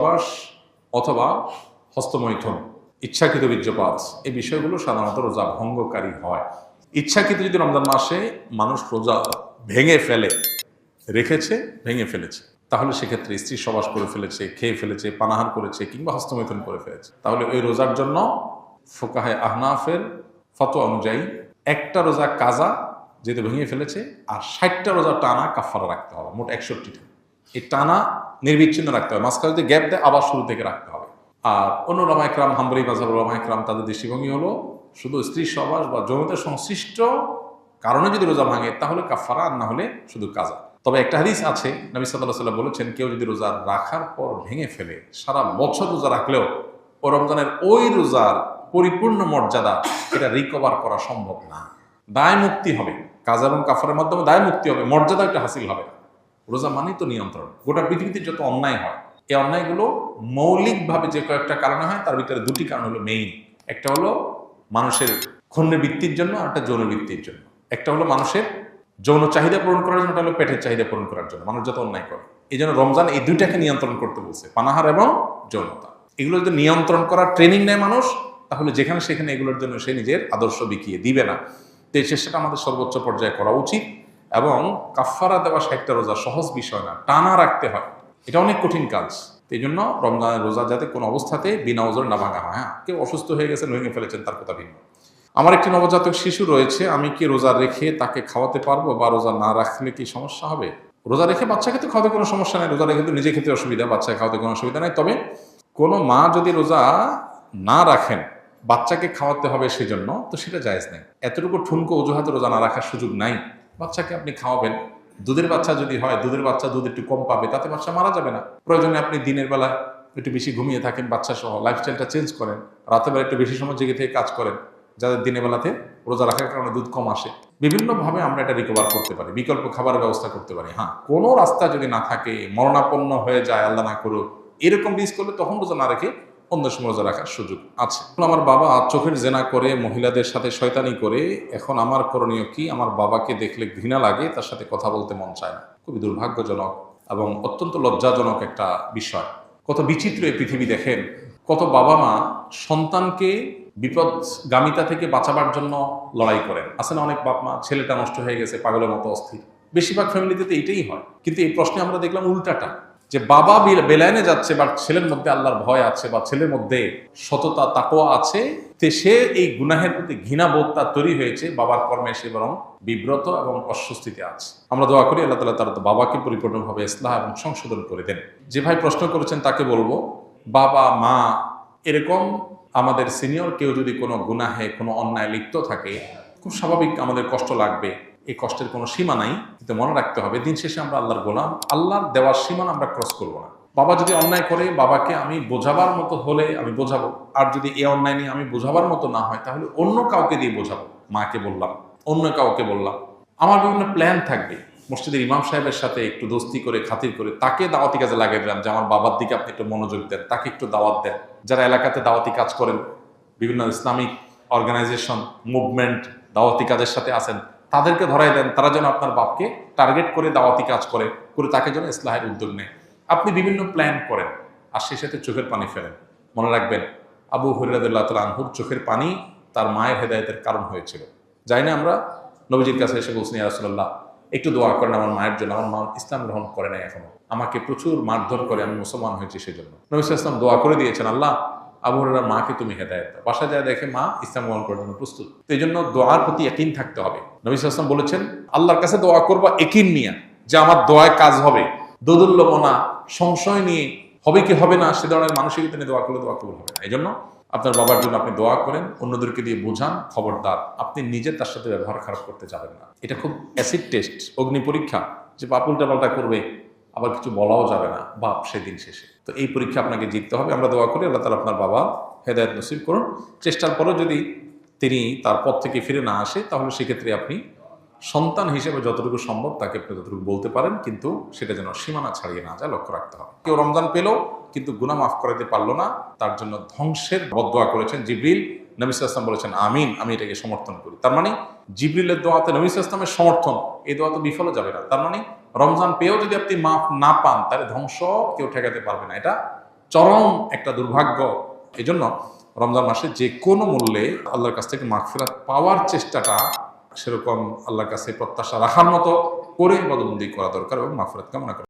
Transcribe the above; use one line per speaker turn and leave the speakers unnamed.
সহবাস অথবা হস্তমৈথুন, ইচ্ছাকৃত বীর্যপাত, এই বিষয়গুলো সাধারণত রোজা ভঙ্গকারী হয়। ইচ্ছাকৃত যদি রমজান মাসে মানুষ রোজা ভেঙে ফেলে, রেখেছে ভেঙে ফেলেছে, তাহলে সেক্ষেত্রে স্ত্রী সহবাস করে ফেলেছে, খেয়ে ফেলেছে, পানাহার করেছে কিংবা হস্তমৈথুন করে ফেলেছে, তাহলে ওই রোজার জন্য ফুকাহে আহনাফের ফতোয়া অনুযায়ী একটা রোজা কাজা যেহেতু ভেঙে ফেলেছে, আর 60টা রোজা টানা কাফারা রাখতে হবে, মোট 61টা। এই টানা নির্বিচ্ছিন্ন রাখতে হবে, মাঝখানে যদি গ্যাপ দেয় আবার শুরু থেকে রাখতে হবে। আর অন্য ওলামা ইকরাম, হাম্বলী মাযহাবের ওলামা ইকরাম, তাদের দৃষ্টিভঙ্গি হলো শুধু স্ত্রী সহবাস বা যৌনতা সংশ্লিষ্ট কারণে যদি রোজা ভাঙে তাহলে কাফারা, আর না হলে শুধু কাজা। তবে একটা হাদিস আছে, নবী সাল্লাল্লাহু আলাইহি ওয়াসাল্লাম বলেছেন, কেউ যদি রোজা রাখার পর ভেঙে ফেলে, সারা বছর রোজা রাখলেও ও রমজানের ওই রোজার পরিপূর্ণ মর্যাদা এটা রিকভার করা সম্ভব না। দায় মুক্তি হবে, কাজা এবং কাফারের মাধ্যমে দায় মুক্তি হবে, মর্যাদা একটা হাসিল হবে। রোজা মানেই তো নিয়ন্ত্রণ। গোটা পৃথিবীতে যত অন্যায় হয়, এই অন্যায়গুলো মৌলিকভাবে যে কয়েকটা কারণে হয়, তার ভিতরে দুটি কারণ হলো মেইন। একটা হলো মানুষের ক্ষুণ্ণ বৃত্তির জন্য, আর একটা যৌন বৃত্তির জন্য। একটা হলো মানুষের যৌন চাহিদা পূরণ করার জন্য, একটা হলো পেটের চাহিদা পূরণ করার জন্য মানুষ যত অন্যায় করে। এই জন্য রমজান এই দুইটাকে নিয়ন্ত্রণ করতে বলছে, পানাহার এবং যৌনতা। এগুলো যদি নিয়ন্ত্রণ করার ট্রেনিং নেয় মানুষ, তাহলে যেখানে সেখানে এগুলোর জন্য সে নিজের আদর্শ বিকিয়ে দিবে না। তো এই চেষ্টাটা আমাদের সর্বোচ্চ পর্যায়ে করা উচিত। এবং কাফারা দেওয়া 60টা রোজা সহজ বিষয় না, টানা রাখতে হয়, এটা অনেক কঠিন কাজ। এই জন্য রমজানের রোজা যাতে কোনো অবস্থাতে বিনা ওজর না ভাঙা হয়। হ্যাঁ, কেউ অসুস্থ হয়ে গেছেন, ভেঙে ফেলেছেন, তার কথা ভিন্ন। আমার একটি নবজাতক শিশু রয়েছে, আমি কি রোজা রেখে তাকে খাওয়াতে পারবো, বা রোজা না রাখলে কি সমস্যা হবে? রোজা রেখে বাচ্চাকে তো খাওয়াতে কোনো সমস্যা নেই, রোজা রেখে তো নিজে খেতে অসুবিধা, বাচ্চাকে খাওয়াতে কোনো অসুবিধা নেই। তবে কোনো মা যদি রোজা না রাখেন, বাচ্চাকে খাওয়াতে হবে সেজন্য, তো সেটা জায়েজ নেই। এতটুকু ঠুনকো অজুহাতে রোজা না রাখার সুযোগ নাই। বাচ্চাকে আপনি খাওয়াবেন, দুধের বাচ্চা যদি হয়, দুধের বাচ্চা দুধ একটু কম পাবে, তাতে বাচ্চা মারা যাবে না। প্রয়োজনে আপনি দিনের বেলা একটু বেশি ঘুমিয়ে থাকেন বাচ্চা সহ, লাইফস্টাইলটা চেঞ্জ করেন, রাতের বেলা একটু বেশি সময় জেগে থেকে কাজ করেন, যাদের দিনের বেলাতে রোজা রাখার কারণে দুধ কম আসে। বিভিন্নভাবে আমরা এটা রিকভার করতে পারি, বিকল্প খাবারের ব্যবস্থা করতে পারি। হ্যাঁ, কোনো রাস্তা যদি না থাকে, মরণাপন্ন হয়ে যায়, আল্লাহ না করুক, এরকম রিস্ক করলে তখন রোজা না রেখে অন্য সময় রোজা রাখার সুযোগ আছে। আমার বাবা চোখের জেনা করে, মহিলাদের সাথে শয়তানি করে, এখন আমার করণীয় কি? আমার বাবাকে দেখলে ঘৃণা লাগে, তার সাথে কথা বলতে মন চায় না। খুবই দুর্ভাগ্যজনক এবং অত্যন্ত লজ্জাজনক একটা বিষয়। কত বিচিত্র এই পৃথিবী দেখেন, কত বাবা মা সন্তানকে বিপদগামিতা থেকে বাঁচাবার জন্য লড়াই করেন। আছে না অনেক বাপ মা, ছেলেটা নষ্ট হয়ে গেছে, পাগলের মতো অস্থির। বেশিরভাগ ফ্যামিলিতে তো এইটাই হয়। কিন্তু এই প্রশ্নে আমরা দেখলাম উল্টাটা, যে বাবা বেলায়নে যাচ্ছে, বা ছেলের মধ্যে আল্লাহর ভয় আছে, বা ছেলের মধ্যে সততা তাকওয়া আছে, তে সে এই গুনাহের প্রতি ঘৃণাবোধ তার তৈরি হয়েছে, বাবার কর্মে সে বরং বিব্রত এবং অস্বস্তিতে আছে। আমরা দোয়া করি আল্লাহ তাআলা তার বাবাকে পরিপূর্ণভাবে ইসলাহ এবং সংশোধন করে দেন। যে ভাই প্রশ্ন করেছেন তাকে বলবো, বাবা মা এরকম আমাদের সিনিয়র কেউ যদি কোনো গুনাহে, কোনো অন্যায় লিপ্ত থাকে, খুব স্বাভাবিক আমাদের কষ্ট লাগবে। এই কষ্টের কোনো সীমা নাই, কিন্তু মনে রাখতে হবে দিন শেষে আমরা আল্লাহর গোলাম, আল্লাহর দেওয়ার সীমানা আমরা ক্রস করবো না। বাবা যদি অন্যায় করে, বাবাকে আমি বোঝাবার মতো হলে আমি বোঝাবো, আর যদি এই অন্যায় নিয়ে আমি বোঝাবার মতো না হয়, তাহলে অন্য কাউকে দিয়ে বোঝাবো। মাকে বললাম, অন্য কাউকে বললাম। আমার বিভিন্ন প্ল্যান থাকবে, মসজিদের ইমাম সাহেবের সাথে একটু দোস্তি করে, খাতির করে তাকে দাওয়াতি কাজে লাগিয়ে দিলাম, যে আমার বাবার দিকে আপনি একটু মনোযোগ দেন, তাকে একটু দাওয়াত দেন। যারা এলাকাতে দাওয়াতি কাজ করেন, বিভিন্ন ইসলামিক অর্গানাইজেশন, মুভমেন্ট, দাওয়াতি কাজের সাথে আছেন, তাদেরকে ধরাই দেন, তারা যেন আপনার বাপকে টার্গেট করে দাওয়াতি কাজ করে তাকে যেন ইসলাহের উদ্যোগ নেয়। আপনি বিভিন্ন প্ল্যান করেন, আর সেই সাথে চোখের পানি ফেলেন। মনে রাখবেন, আবু হুরায়রা রাদিয়াল্লাহু তাআলা আনহুর চোখের পানি তার মায়ের হেদায়েতের কারণ হয়েছিল। যাই না আমরা নবীজির কাছে এসে বলছেন, ইয়া রাসূলুল্লাহ একটু দোয়া করেন আমার মায়ের জন্য, আমার মা ইসলাম গ্রহণ করে নাই এখনো, আমাকে প্রচুর মারধর করে, আমি মুসলমান হয়েছি সেজন্য। নবী সাল্লাল্লাহু আলাইহি ওয়াসাল্লাম দোয়া করে দিয়েছেন, আল্লাহ আবু হুরায়রার মাকে তুমি হেদায়েত দাও। বাসায় যায় দেখে মা ইসলাম গ্রহণ করার জন্য প্রস্তুত। তো এই জন্য দোয়ার প্রতি ইয়াকিন থাকতে হবে। নবী সাল্লাল্লাহু আলাইহি ওয়াসাল্লাম বলেছেন, আল্লাহর কাছে দোয়া করবা ইয়াকিন নিয়ে, যে আমার দোয়ায় কাজ হবে। দোদুল্যমনা, সংশয় নিয়ে হবে কি হবে না সে ধরনের মানসিকতা নিয়ে দোয়া করলে দোয়া কবুল হবে না। এই জন্য আপনার বাবার জন্য আপনি দোয়া করেন, অন্যদেরকে দিয়ে বোঝান, খবরদার আপনি নিজে তার সাথে ব্যবহার খারাপ করতে যাবেন না। এটা খুব অ্যাসিড টেস্ট, অগ্নি পরীক্ষা, যে বাপ উল্টাপাল্টা করবে, আবার কিছু বলাও যাবে না বাপ সেদিন শেষে। তো এই পরীক্ষা আপনাকে জিততে হবে। আমরা দোয়া করি আল্লাহ তাআলা আপনার বাবা হেদায়েত নসিব করুন। চেষ্টার পরেও যদি তিনি তার পথ থেকে ফিরে না আসে, তাহলে সেক্ষেত্রে আপনি সন্তান হিসেবে যতটুকু সম্ভব তাকে আপনি যতটুকু বলতে পারেন, কিন্তু সেটা যেন সীমানা ছাড়িয়ে না যায়, লক্ষ্য রাখতে হবে। কেউ রমজান পেল কিন্তু গুনাহ মাফ করাতে পারলো না, তার জন্য ধ্বংসের বদদোয়া করেছেন জিবরিল। নবী সাল্লাল্লাহু আলাইহি ওয়াসাল্লাম বলেছেন আমিন, আমি এটাকে সমর্থন করি। তার মানে জিবরিলের দোয়াতে নবী সাল্লাল্লাহু আলাইহি ওয়াসাল্লামের সমর্থন, এই দোয়া তো বিফলে যাবে না। তার মানে রমজান পেয়েও যদি আপনি মাফ না পান, তাহলে ধ্বংস কেউ ঠেকাতে পারবে না। এটা চরম একটা দুর্ভাগ্য। এই জন্য রমজান মাসে যে কোনো মূল্যে আল্লাহর কাছ থেকে মাগফিরাত পাওয়ার চেষ্টাটা সেরকম আল্লাহর কাছে প্রত্যাশা রাখার মতো করে ইবাদতবন্দি করা দরকার এবং মাগফিরাত কামনা করা।